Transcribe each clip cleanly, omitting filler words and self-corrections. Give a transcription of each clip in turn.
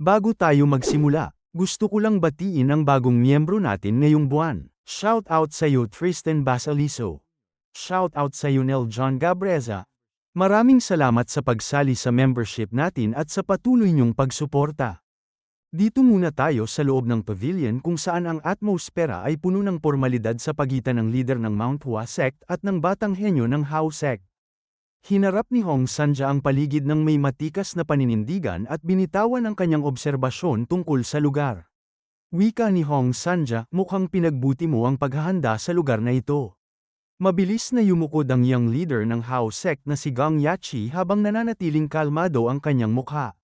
Bago tayo magsimula, gusto ko lang batiin ang bagong miyembro natin ngayong buwan. Shout out sa iyo Tristan Basaliso. Shout out sa iyo Nel John Gabreza. Maraming salamat sa pagsali sa membership natin at sa patuloy niyong pagsuporta. Dito muna tayo sa loob ng pavilion kung saan ang atmosfera ay puno ng pormalidad sa pagitan ng leader ng Mount Hua sect at ng batang henyo ng Hao sect. Hinarap ni Hong Sanja ang paligid ng may matikas na paninindigan at binitawan ang kanyang obserbasyon tungkol sa lugar. Wika ni Hong Sanja, mukhang pinagbuti mo ang paghahanda sa lugar na ito. Mabilis na yumukod ang young leader ng Hao sect na si Gong Yachi habang nananatiling kalmado ang kanyang mukha.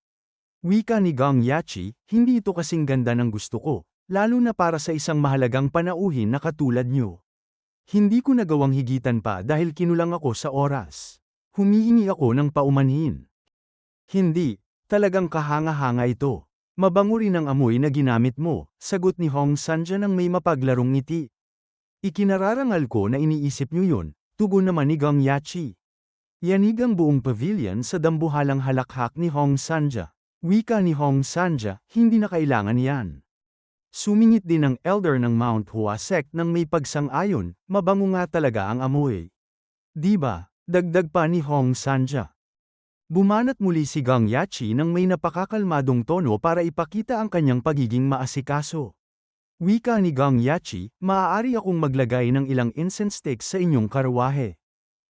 Wika ni Gong Yachi, hindi ito kasing ganda ng gusto ko, lalo na para sa isang mahalagang panauhin na katulad nyo. Hindi ko nagawang higitan pa dahil kinulang ako sa oras. Humihingi ako ng paumanhin. Hindi, talagang kahanga-hanga ito. Mabango rin ang amoy na ginamit mo, sagot ni Hong Sanja ng may mapaglarong ngiti. Ikinararangal ko na iniisip niyo yun, tugon naman ni Gong Yachi. Yanig ang buong pavilion sa dambuhalang halakhak ni Hong Sanja. Wika ni Hong Sanja, hindi na kailangan yan. Sumingit din ang elder ng Mount Hua sect nang may pagsang-ayon, mabango nga talaga ang amoy. Diba? Dagdag pa ni Hong Sanja. Bumanat muli si Gong Yachi nang may napakakalmadong tono para ipakita ang kanyang pagiging maasikaso. Wika ni Gong Yachi, maaari akong maglagay ng ilang incense sticks sa inyong karwahe.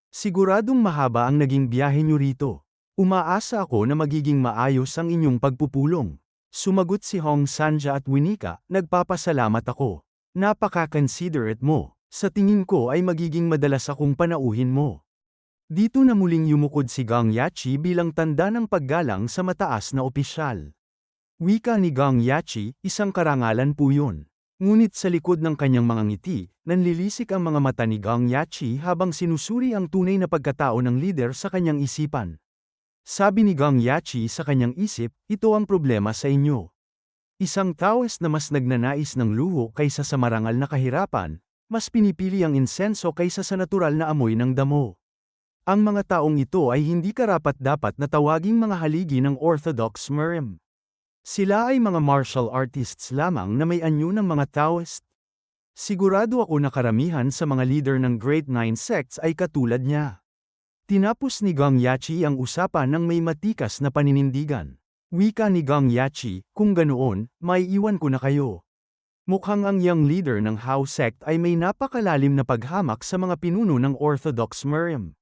Siguradong mahaba ang naging biyahe niyo rito. Umaasa ako na magiging maayos ang inyong pagpupulong. Sumagot si Hong Sanja at winika, nagpapasalamat ako. Napaka-considerate mo. Sa tingin ko ay magiging madalas akong panauhin mo. Dito na muling yumukod si Gong Yachi bilang tanda ng paggalang sa mataas na opisyal. Wika ni Gong Yachi, isang karangalan po yun. Ngunit sa likod ng kanyang mga ngiti, nanlilisik ang mga mata ni Gong Yachi habang sinusuri ang tunay na pagkatao ng leader sa kanyang isipan. Sabi ni Gong Yachi sa kanyang isip, ito ang problema sa inyo. Isang Taoist na mas nagnanais ng luho kaysa sa marangal na kahirapan, mas pinipili ang insenso kaysa sa natural na amoy ng damo. Ang mga taong ito ay hindi karapat-dapat na tawaging mga haligi ng Orthodox Murim. Sila ay mga martial artists lamang na may anyo ng mga Taoist. Sigurado ako na karamihan sa mga leader ng Great Nine sects ay katulad niya. Tinapos ni Gong Yachi ang usapan ng may matikas na paninindigan. Wika ni Gong Yachi, kung ganoon, may iwan ko na kayo. Mukhang ang young leader ng Hao sect ay may napakalalim na paghamak sa mga pinuno ng Orthodox Murim.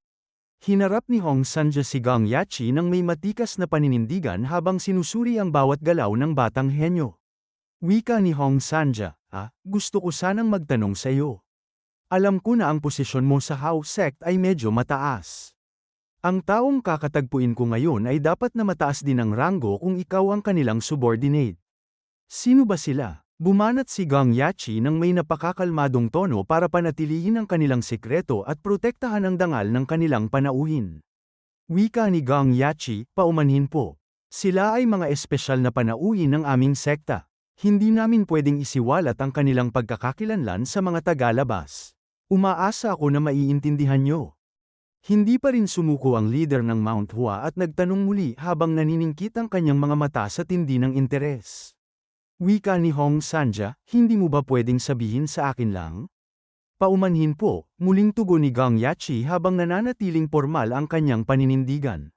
Hinarap ni Hong Sanja si Gong Yachi nang may matikas na paninindigan habang sinusuri ang bawat galaw ng batang henyo. Wika ni Hong Sanja, gusto ko sanang magtanong sa iyo. Alam ko na ang posisyon mo sa Hao sect ay medyo mataas. Ang taong kakatagpuin ko ngayon ay dapat na mataas din ang ranggo kung ikaw ang kanilang subordinate. Sino ba sila? Bumanat si Gong Yachi nang may napakakalmadong tono para panatilihin ang kanilang sikreto at protektahan ang dangal ng kanilang panauhin. Wika ni Gong Yachi, paumanhin po. Sila ay mga espesyal na panauhin ng aming sekta. Hindi namin pwedeng isiwalat ang kanilang pagkakakilanlan sa mga tagalabas. Umaasa ako na maiintindihan nyo. Hindi pa rin sumuko ang leader ng Mount Hua at nagtanong muli habang naniningkit ang kanyang mga mata sa tindi ng interes. Wika ni Hong Sanja, hindi mo ba pwedeng sabihin sa akin lang? Paumanhin po, muling tugon ni Gong Yachi habang nananatiling formal ang kanyang paninindigan.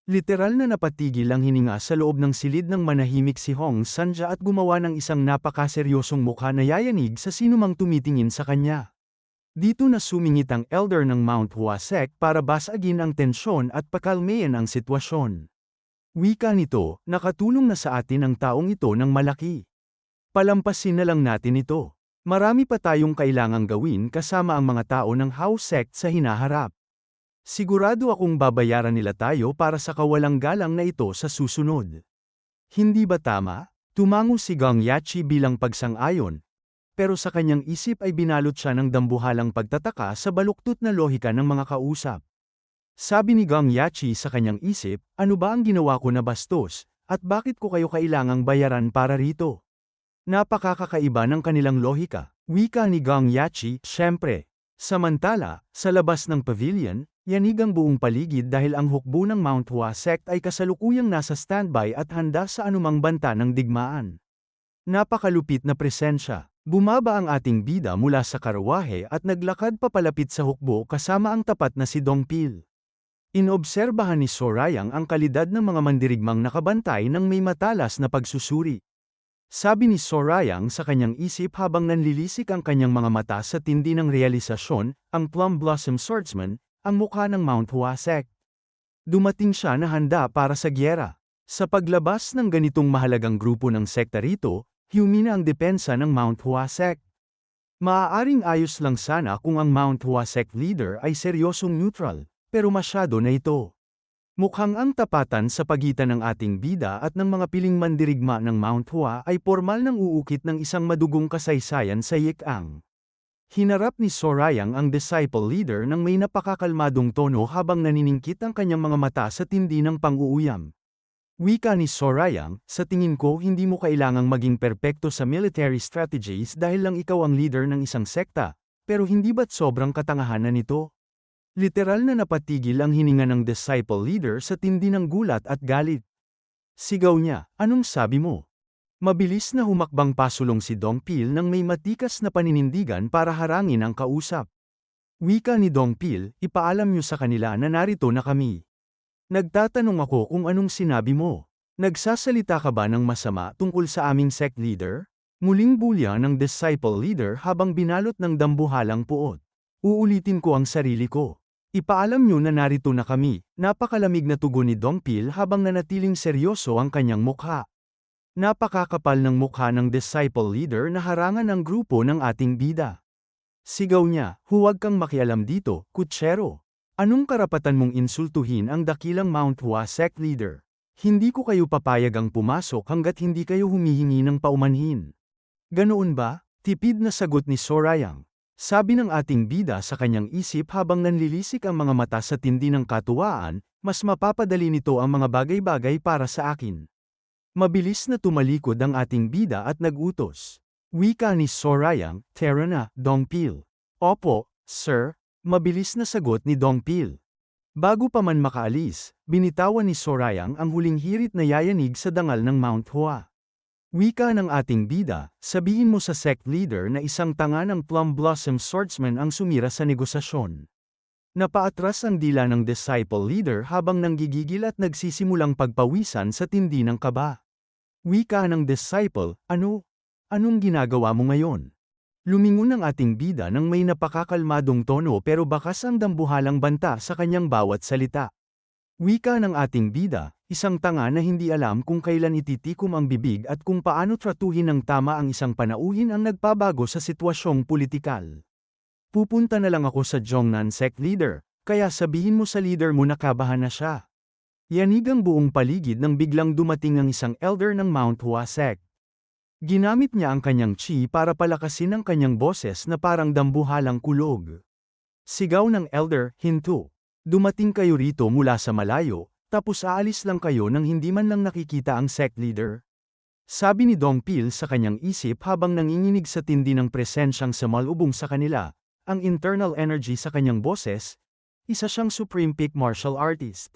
Literal na napatigil ang hininga sa loob ng silid ng manahimik si Hong Sanja at gumawa ng isang napakaseryosong mukha na yayanig sa sinumang tumitingin sa kanya. Dito na sumingit ang elder ng Mount Hua sect para basagin ang tensyon at pakalmayan ang sitwasyon. Wika nito, nakatulong na sa atin ang taong ito ng malaki. Palampasin na lang natin ito. Marami pa tayong kailangang gawin kasama ang mga tao ng Hao sect sa hinaharap. Sigurado akong babayaran nila tayo para sa kawalang galang na ito sa susunod. Hindi ba tama? Tumango si Gong Yachi bilang pagsang-ayon, pero sa kanyang isip ay binalot siya ng dambuhalang pagtataka sa baluktot na lohika ng mga kausap. Sabi ni Gong Yachi sa kanyang isip, ano ba ang ginawa ko na bastos, at bakit ko kayo kailangang bayaran para rito? Napakakakaiba ng kanilang lohika. Wika ni Gong Yachi, syempre. Samantala, sa labas ng pavilion, Yanig ang buong paligid dahil ang hukbo ng Mount Hua sect ay kasalukuyang nasa standby at handa sa anumang banta ng digmaan. Napakalupit na presensya. Bumaba ang ating bida mula sa karwahe at naglakad papalapit sa hukbo kasama ang tapat na si Dongpil. Inobserbahan ni Sorayang ang kalidad ng mga mandirigmang nakabantay ng may matalas na pagsusuri. Sabi ni Sorayang sa kanyang isip habang nanlilisik ang kanyang mga mata sa tindi ng realisasyon, ang Plum Blossom Swordsman, ang mukha ng Mount Hua sect. Dumating siya na handa para sa gyera. Sa paglabas ng ganitong mahalagang grupo ng sekta rito, humina ang depensa ng Mount Hua sect. Maaaring ayos lang sana kung ang Mount Hua sect leader ay seryosong neutral, pero masyado na ito. Mukhang ang tapatan sa pagitan ng ating bida at ng mga piling mandirigma ng Mount Hua ay pormal ng uukit ng isang madugong kasaysayan sa Yikang. Hinarap ni Sorayang ang disciple leader ng may napakakalmadong tono habang naniningkit ang kanyang mga mata sa tindi ng pang-uuyam. Wika ni Sorayang, sa tingin ko hindi mo kailangang maging perpekto sa military strategies dahil lang ikaw ang leader ng isang sekta, pero hindi ba't sobrang katangahan na nito? Literal na napatigil ang hininga ng disciple leader sa tindi ng gulat at galit. Sigaw niya, anong sabi mo? Mabilis na humakbang pasulong si Dongpil nang may matikas na paninindigan para harangin ang kausap. Wika ni Dongpil, ipaalam niyo sa kanila na narito na kami. Nagtatanong ako kung anong sinabi mo. Nagsasalita ka ba ng masama tungkol sa aming sect leader? Muling bulya ng disciple leader habang binalot ng dambuhalang puot. Uulitin ko ang sarili ko. Ipaalam niyo na narito na kami, napakalamig na tugon ni Dongpil habang nanatiling seryoso ang kanyang mukha. Napakakapal ng mukha ng disciple leader na harangan ang grupo ng ating bida. Sigaw niya, huwag kang makialam dito, kutsero. Anong karapatan mong insultuhin ang dakilang Mount Hua sect leader? Hindi ko kayo papayagang pumasok hanggat hindi kayo humihingi ng paumanhin. Ganoon ba? Tipid na sagot ni Sorayang. Sabi ng ating bida sa kanyang isip habang nanlilisik ang mga mata sa tindi ng katuwaan, mas mapapadali nito ang mga bagay-bagay para sa akin. Mabilis na tumalikod ang ating bida at nagutos. Wika ni Sorayang, tara na, Dongpil. Opo, sir, mabilis na sagot ni Dongpil. Bago pa man makaalis, binitawan ni Sorayang ang huling hirit na yayanig sa dangal ng Mount Hua. Wika ng ating bida, sabihin mo sa sect leader na isang tanga ng Plum Blossom Swordsman ang sumira sa negosasyon. Napaatras ang dila ng disciple leader habang nanggigigil at nagsisimulang pagpawisan sa tindi ng kaba. Wika ng disciple, anong ginagawa mo ngayon? Lumingon ang ating bida nang may napakakalmadong tono pero bakas ang dambuhalang banta sa kanyang bawat salita. Wika ng ating bida, isang tanga na hindi alam kung kailan ititikom ang bibig at kung paano tratuhin ng tama ang isang panauhin ang nagpabago sa sitwasyong politikal. Pupunta na lang ako sa Zhongnan sect leader, kaya sabihin mo sa leader mo na kabahan na siya. Yanig ang buong paligid nang biglang dumating ang isang elder ng Mount Hua sect. Ginamit niya ang kanyang chi para palakasin ang kanyang boses na parang dambuhalang kulog. Sigaw ng elder, hinto. Dumating kayo rito mula sa malayo, tapos aalis lang kayo nang hindi man lang nakikita ang sect leader? Sabi ni Dongpil sa kanyang isip habang nanginginig sa tindi ng presensyang sumalubong sa kanila, ang internal energy sa kanyang boses, isa siyang supreme peak martial artist.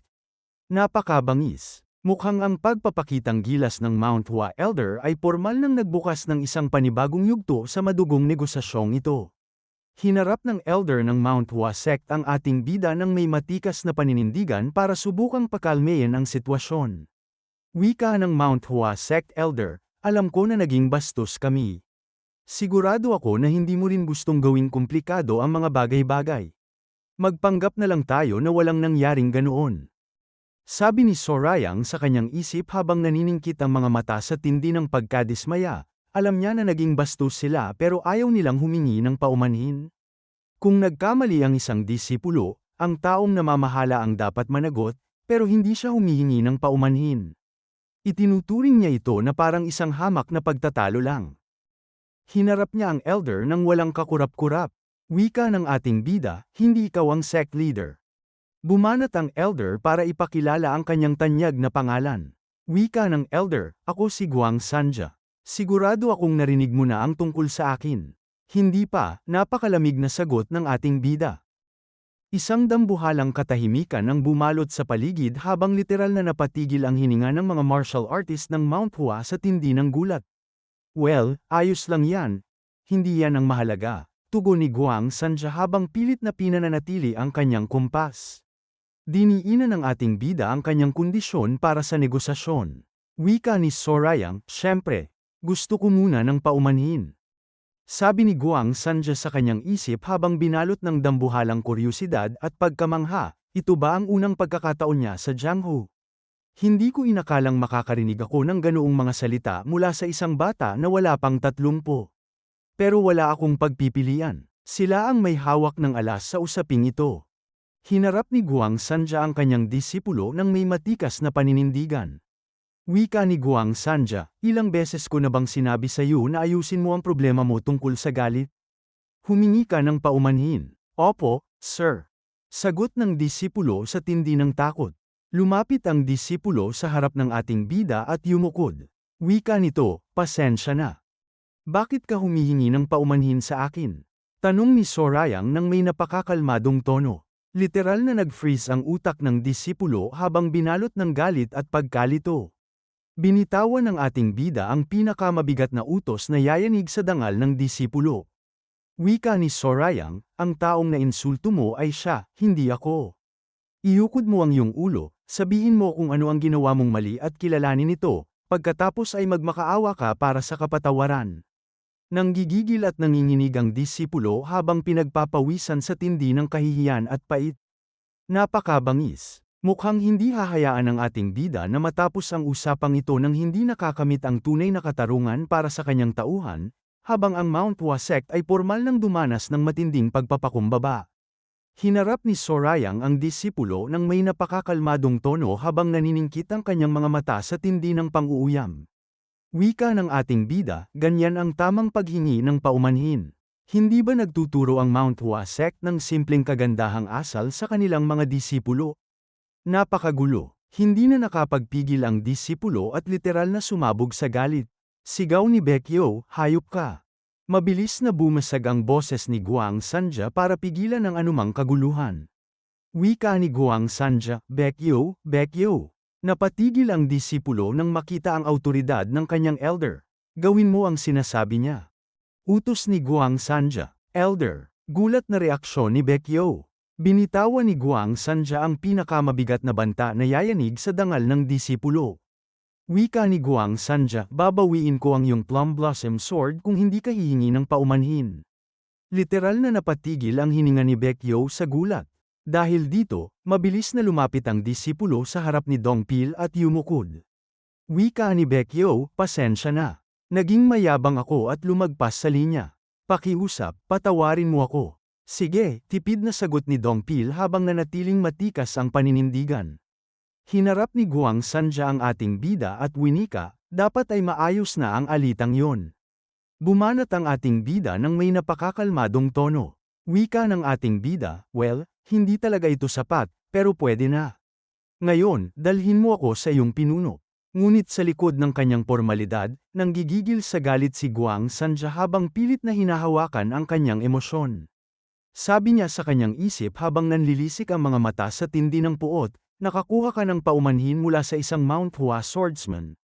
Napakabangis. Mukhang ang pagpapakitang gilas ng Mount Hua Elder ay pormal nang nagbukas ng isang panibagong yugto sa madugong negosasyong ito. Hinarap ng elder ng Mount Hua sect ang ating bida ng may matikas na paninindigan para subukang pakalmeyin ang sitwasyon. Wika ng Mount Hua sect elder, alam ko na naging bastos kami. Sigurado ako na hindi mo rin gustong gawing komplikado ang mga bagay-bagay. Magpanggap na lang tayo na walang nangyaring ganoon. Sabi ni Sorayang sa kanyang isip habang naniningkit ang mga mata sa tindi ng pagkadismaya. Alam niya na naging bastos sila pero ayaw nilang humingi ng paumanhin. Kung nagkamali ang isang disipulo, ang taong namamahala ang dapat managot, pero hindi siya humihingi ng paumanhin. Itinuturing niya ito na parang isang hamak na pagtatalo lang. Hinarap niya ang elder nang walang kakurap-kurap. Wika ng ating bida, hindi ikaw ang sect leader. Bumanat ang elder para ipakilala ang kanyang tanyag na pangalan. Wika ng elder, ako si Guang Sanja. Sigurado akong narinig mo na ang tungkol sa akin. Hindi pa, napakalamig na sagot ng ating bida. Isang dambuhalang katahimikan ang bumalot sa paligid habang literal na napatigil ang hininga ng mga martial artist ng Mount Hua sa tindi ng gulat. Well, ayos lang yan. Hindi yan ang mahalaga. Tugon ni Guang Sanja habang pilit na pinananatili ang kanyang kumpas. Diniinan ng ating bida ang kanyang kondisyon para sa negosasyon. Wika ni Sorayang, syempre, gusto ko muna ng paumanhin. Sabi ni Guang Sanja sa kanyang isip habang binalot ng dambuhalang kuryusidad at pagkamangha, ito ba ang unang pagkakataon niya sa Jianghu? Hindi ko inakalang makakarinig ako ng ganoong mga salita mula sa isang bata na wala pang 30. Pero wala akong pagpipilian. Sila ang may hawak ng alas sa usaping ito. Hinarap ni Guang Sanja ang kanyang disipulo ng may matikas na paninindigan. Wika ni Guang Sanja, ilang beses ko na bang sinabi sa iyo na ayusin mo ang problema mo tungkol sa galit? Humingi ka ng paumanhin. Opo, sir. Sagot ng disipulo sa tindi ng takot. Lumapit ang disipulo sa harap ng ating bida at yumukod. Wika nito, pasensya na. Bakit ka humihingi ng paumanhin sa akin? Tanong ni Sorayang nang may napakakalmadong tono. Literal na nag-freeze ang utak ng disipulo habang binalot ng galit at pagkalito. Binitawan ng ating bida ang pinakamabigat na utos na yayanig sa dangal ng disipulo. Wika ni Sorayang, ang taong nainsulto mo ay siya, hindi ako. Iukod mo ang iyong ulo, sabihin mo kung ano ang ginawa mong mali at kilalanin ito, pagkatapos ay magmakaawa ka para sa kapatawaran. Nanggigigil at nanginginig ang disipulo habang pinagpapawisan sa tindi ng kahihiyan at pait. Napakabangis. Mukhang hindi hahayaan ng ating bida na matapos ang usapang ito nang hindi nakakamit ang tunay na katarungan para sa kanyang tauhan, habang ang Mount Hua sect ay formal nang dumanas ng matinding pagpapakumbaba. Hinarap ni Sorayang ang disipulo ng may napakakalmadong tono habang naniningkit ang kanyang mga mata sa tindi ng pang-uuyam. Wika ng ating bida, ganyan ang tamang paghingi ng paumanhin. Hindi ba nagtuturo ang Mount Hua sect ng simpleng kagandahang asal sa kanilang mga disipulo? Napakagulo. Hindi na nakapagpigil ang disipulo at literal na sumabog sa galit. Sigaw ni Baekyo, hayop ka. Mabilis na bumasag ang boses ni Guang Sanja para pigilan ang anumang kaguluhan. Wika ni Guang Sanja, Baekyo, Baekyo. Napatigil ang disipulo nang makita ang autoridad ng kanyang elder. Gawin mo ang sinasabi niya. Utos ni Guang Sanja, elder. Gulat na reaksyon ni Baekyo. Binitawan ni Guang Sanja ang pinakamabigat na banta na yayanig sa dangal ng disipulo. Wika ni Guang Sanja, babawiin ko ang iyong Plum Blossom Sword kung hindi ka hihingi ng paumanhin. Literal na napatigil ang hininga ni Baekyo sa gulat. Dahil dito, mabilis na lumapit ang disipulo sa harap ni Dongpil at yumukod. Wika ni Baekyo, pasensya na. Naging mayabang ako at lumagpas sa linya. Pakiusap, patawarin mo ako. Sige, tipid na sagot ni Dongpil habang nanatiling matikas ang paninindigan. Hinarap ni Guang Sanja ang ating bida at winika, dapat ay maayos na ang alitang yon. Bumanat ang ating bida ng may napakakalmadong tono. Wika ng ating bida, well, hindi talaga ito sapat, pero pwede na. Ngayon, dalhin mo ako sa iyong pinuno. Ngunit sa likod ng kanyang pormalidad, nanggigigil sa galit si Guang Sanja habang pilit na hinahawakan ang kanyang emosyon. Sabi niya sa kanyang isip habang nanlilisik ang mga mata sa tindi ng puot, nakakuha ka ng paumanhin mula sa isang Mount Hua swordsman.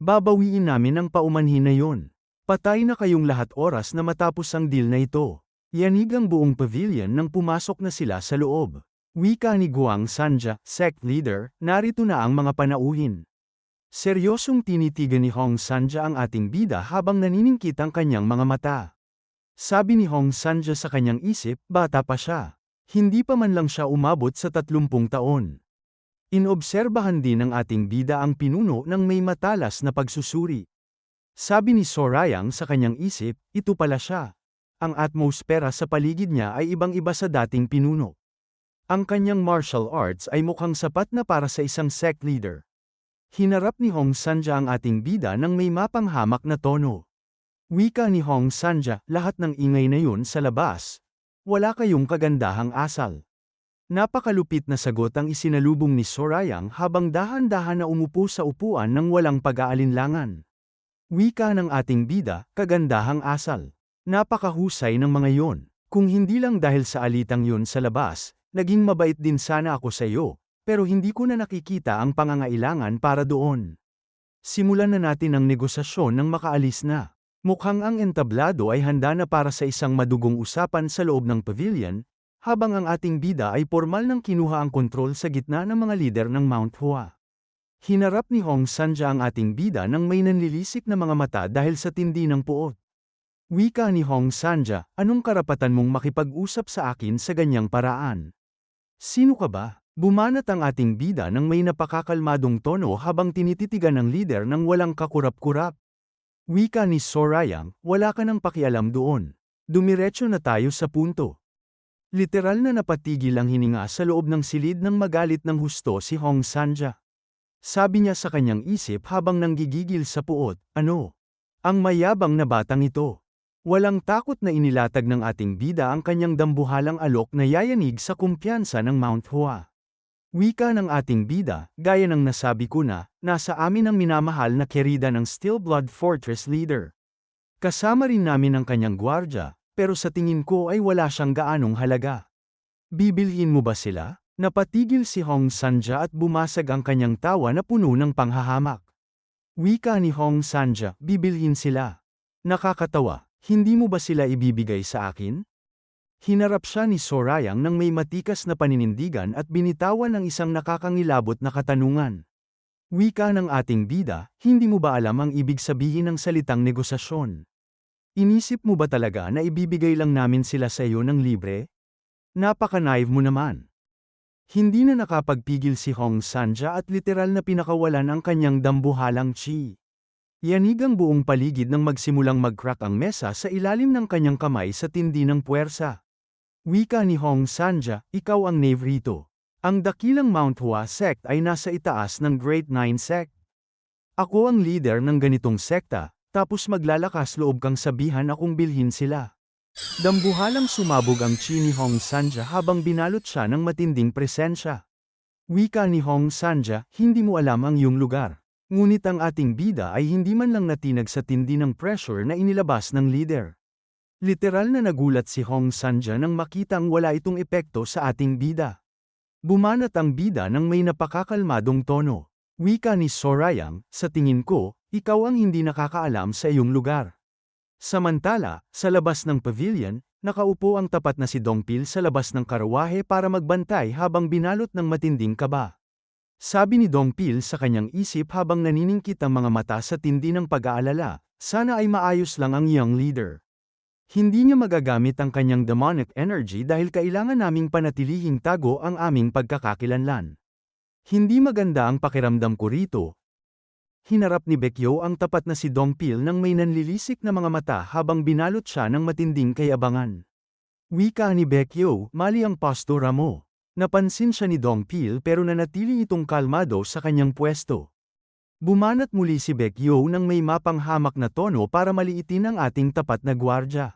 Babawiin namin ang paumanhin na yon. Patay na kayong lahat oras na matapos ang deal na ito. Yanig ang buong pavilion nang pumasok na sila sa loob. Wika ni Guang Sanja, sect leader, narito na ang mga panauhin. Seryosong tinitigan ni Hong Sanja ang ating bida habang naniningkit ang kanyang mga mata. Sabi ni Hong Sanja sa kanyang isip, bata pa siya. Hindi pa man lang siya umabot sa 30 taon. Inobserbahan din ng ating bida ang pinuno ng may matalas na pagsusuri. Sabi ni Sorayang sa kanyang isip, ito pala siya. Ang atmosfera sa paligid niya ay ibang-iba sa dating pinuno. Ang kanyang martial arts ay mukhang sapat na para sa isang sect leader. Hinarap ni Hong Sanja ang ating bida ng may mapanghamak na tono. Wika ni Hong Sanja, lahat ng ingay na yun sa labas. Wala kayong kagandahang asal. Napakalupit na sagot ang isinalubong ni Sorayang habang dahan-dahan na umupo sa upuan ng walang pag-aalinlangan. Wika ng ating bida, kagandahang asal. Napakahusay ng mga yon. Kung hindi lang dahil sa alitang yun sa labas, naging mabait din sana ako sa iyo, pero hindi ko na nakikita ang pangangailangan para doon. Simulan na natin ang negosasyon nang makaalis na. Mukhang ang entablado ay handa na para sa isang madugong usapan sa loob ng pavilion, habang ang ating bida ay formal nang kinuha ang kontrol sa gitna ng mga lider ng Mount Hua. Hinarap ni Hong Sanja ang ating bida nang may nanlilisik na mga mata dahil sa tindi ng puot. Wika ni Hong Sanja, anong karapatan mong makipag-usap sa akin sa ganyang paraan? Sino ka ba? Bumanat ang ating bida nang may napakakalmadong tono habang tinititigan ng lider ng walang kakurap-kurap. Wika ni Sorayang, wala ka nang pakialam doon. Dumiretso na tayo sa punto. Literal na napatigil ang hininga sa loob ng silid ng magalit ng husto si Hong Sanja. Sabi niya sa kanyang isip habang nanggigigil sa puot, ano? Ang mayabang na batang ito. Walang takot na inilatag ng ating bida ang kanyang dambuhalang alok na yayanig sa kumpiyansa ng Mount Hua. Wika ng ating bida, gaya ng nasabi ko na, nasa amin ang minamahal na kerida ng Steel Blood Fortress leader. Kasama rin namin ang kanyang gwardya, pero sa tingin ko ay wala siyang gaanong halaga. Bibilhin mo ba sila? Napatigil si Hong Sanja at bumasag ang kanyang tawa na puno ng panghahamak. Wika ni Hong Sanja, bibilhin sila. Nakakatawa, hindi mo ba sila ibibigay sa akin? Hinarap siya ni Sorayang nang may matikas na paninindigan at binitawan ng isang nakakangilabot na katanungan. Wika ng ating bida, hindi mo ba alam ang ibig sabihin ng salitang negosasyon? Inisip mo ba talaga na ibibigay lang namin sila sa iyo ng libre? Napaka-naive mo naman. Hindi na nakapagpigil si Hong Sanja at literal na pinakawalan ang kanyang dambuhalang chi. Yanig ang buong paligid nang magsimulang mag-crack ang mesa sa ilalim ng kanyang kamay sa tindi ng puwersa. Wika ni Hong Sanja, ikaw ang knave rito. Ang dakilang Mount Hua sect ay nasa itaas ng Great Nine sect. Ako ang leader ng ganitong sekta, tapos maglalakas loob kang sabihan akong bilhin sila. Dambuhalang sumabog ang chi ni Hong Sanja habang binalot siya ng matinding presensya. Wika ni Hong Sanja, hindi mo alam ang iyong lugar. Ngunit ang ating bida ay hindi man lang natinag sa tindi ng pressure na inilabas ng leader. Literal na nagulat si Hong Sanja nang makitang wala itong epekto sa ating bida. Bumanat ang bida nang may napakakalmadong tono. Wika ni Sorayang, sa tingin ko, ikaw ang hindi nakakaalam sa iyong lugar. Samantala, sa labas ng pavilion, nakaupo ang tapat na si Dongpil sa labas ng karawahe para magbantay habang binalot ng matinding kaba. Sabi ni Dongpil sa kanyang isip habang naniningkit ang mga mata sa tindi ng pag-aalala, sana ay maayos lang ang young leader. Hindi niya magagamit ang kanyang demonic energy dahil kailangan naming panatilihing tago ang aming pagkakakilanlan. Hindi maganda ang pakiramdam ko rito. Hinarap ni Baekyo ang tapat na si Dongpil nang may nanlilisik na mga mata habang binalot siya ng matinding kayabangan. Wika ni Baekyo, mali ang postura mo. Napansin siya ni Dongpil pero nanatili itong kalmado sa kanyang pwesto. Bumanat muli si Baekyo nang may mapanghamak na tono para maliitin ang ating tapat na gwardya.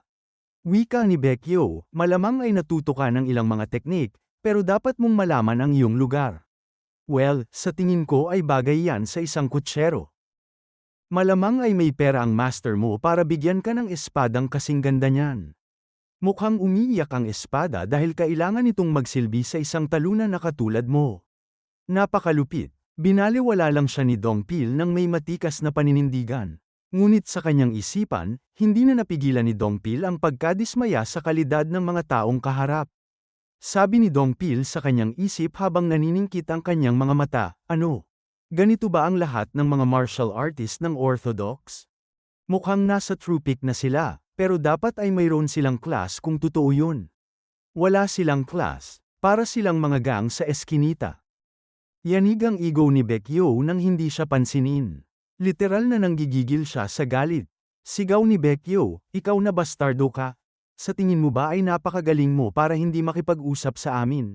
Wika ni Baekyo, malamang ay natuto ka ng ilang mga teknik, pero dapat mong malaman ang iyong lugar. Well, sa tingin ko ay bagay yan sa isang kutsero. Malamang ay may pera ang master mo para bigyan ka ng espadang kasing ganda niyan. Mukhang umiiyak ang espada dahil kailangan itong magsilbi sa isang talunan na katulad mo. Napakalupit. Binaliwala lang siya ni Dongpil nang may matikas na paninindigan. Ngunit sa kanyang isipan, hindi na napigilan ni Dongpil ang pagkadismaya sa kalidad ng mga taong kaharap. Sabi ni Dongpil sa kanyang isip habang naniningkit ang kanyang mga mata, ano? Ganito ba ang lahat ng mga martial artist ng Orthodox? Mukhang nasa true peak na sila, pero dapat ay mayroon silang class kung totoo yun. Wala silang class, para silang mga gang sa eskinita. Yanig ang ego ni Baekyo nang hindi siya pansinin. Literal na nanggigigil siya sa galit. Sigaw ni Baekyo, ikaw na bastardo ka? Sa tingin mo ba ay napakagaling mo para hindi makipag-usap sa amin?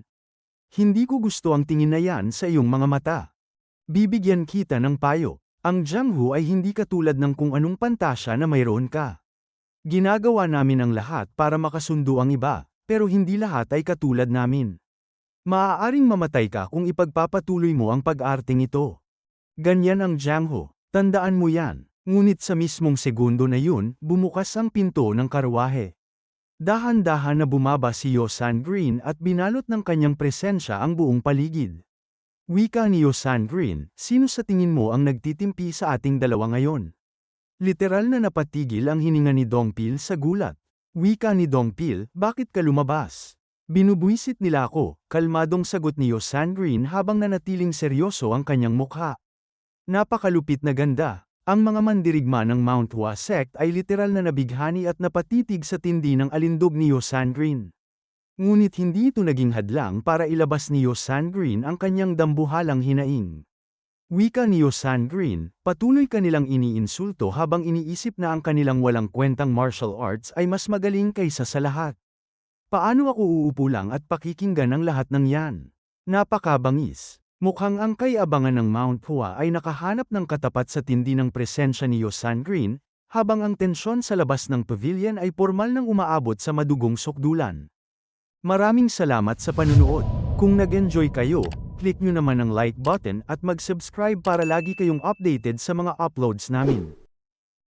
Hindi ko gusto ang tingin na yan sa iyong mga mata. Bibigyan kita ng payo. Ang Jianghu ay hindi katulad ng kung anong pantasya na mayroon ka. Ginagawa namin ang lahat para makasundo ang iba, pero hindi lahat ay katulad namin. Maaaring mamatay ka kung ipagpapatuloy mo ang pag-arting ito. Ganyan ang Jianghu, tandaan mo yan. Ngunit sa mismong segundo na yun, bumukas ang pinto ng karwahe. Dahan-dahan na bumaba si Yosan Green at binalot ng kanyang presensya ang buong paligid. Wika ni Yosan Green, sino sa tingin mo ang nagtitimpi sa ating dalawa ngayon? Literal na napatigil ang hininga ni Dongpil sa gulat. Wika ni Dongpil, bakit ka lumabas? Binubuisit nila ako, kalmadong sagot ni Yosan Green habang nanatiling seryoso ang kanyang mukha. Napakalupit na ganda. Ang mga mandirigma ng Mount Hua sect ay literal na nabighani at napatitig sa tindi ng alindog ni Yosan Green. Ngunit hindi ito naging hadlang para ilabas ni Yosan Green ang kanyang dambuhalang hinaing. Wika ni Yosan Green, patuloy kanilang iniinsulto habang iniisip na ang kanilang walang kwentang martial arts ay mas magaling kaysa sa lahat. Paano ako uupo lang at pakikinggan ang lahat ng yan? Napakabangis. Mukhang ang kay-abangan ng Mount Hua ay nakahanap ng katapat sa tindi ng presensya ni Yosan Green, habang ang tensyon sa labas ng pavilion ay formal nang umaabot sa madugong sukdulan. Maraming salamat sa panunood. Kung nag-enjoy kayo, click nyo naman ang like button at mag-subscribe para lagi kayong updated sa mga uploads namin.